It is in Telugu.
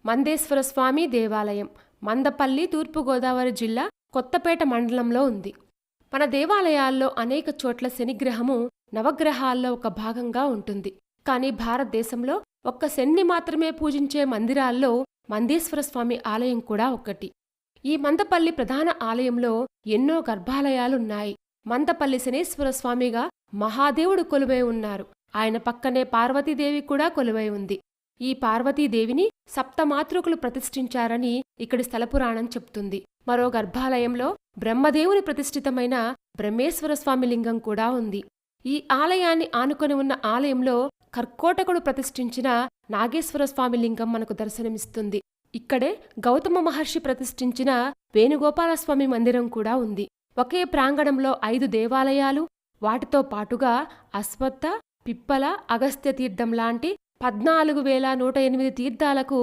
మందేశ్వర స్వామి దేవాలయం మందపల్లి, తూర్పుగోదావరి జిల్లా, కొత్తపేట మండలంలో ఉంది. మన దేవాలయాల్లో అనేక చోట్ల శనిగ్రహము నవగ్రహాల్లో ఒక భాగంగా ఉంటుంది. కానీ భారతదేశంలో ఒక్క శని మాత్రమే పూజించే మందిరాల్లో మందేశ్వర స్వామి ఆలయం కూడా ఒకటి. ఈ మందపల్లి ప్రధాన ఆలయంలో ఎన్నో గర్భాలయాలున్నాయి. మందపల్లి శనేశ్వర స్వామిగా మహాదేవుడు కొలువై ఉన్నారు. ఆయన పక్కనే పార్వతీదేవి కూడా కొలువై ఉంది. ఈ పార్వతీదేవిని సప్తమాతృకులు ప్రతిష్ఠించారని ఇక్కడి స్థలపురాణం చెప్తుంది. మరో గర్భాలయంలో బ్రహ్మదేవుని ప్రతిష్ఠితమైన బ్రహ్మేశ్వర స్వామి లింగం కూడా ఉంది. ఈ ఆలయాన్ని ఆనుకొని ఉన్న ఆలయంలో కర్కోటకుడు ప్రతిష్ఠించిన నాగేశ్వర స్వామి లింగం మనకు దర్శనమిస్తుంది. ఇక్కడే గౌతమ మహర్షి ప్రతిష్ఠించిన వేణుగోపాలస్వామి మందిరం కూడా ఉంది. ఒకే ప్రాంగణంలో 5 దేవాలయాలు, వాటితో పాటుగా అశ్వత్థ, పిప్పల, అగస్త్య తీర్థం లాంటి 14,108 తీర్థాలకు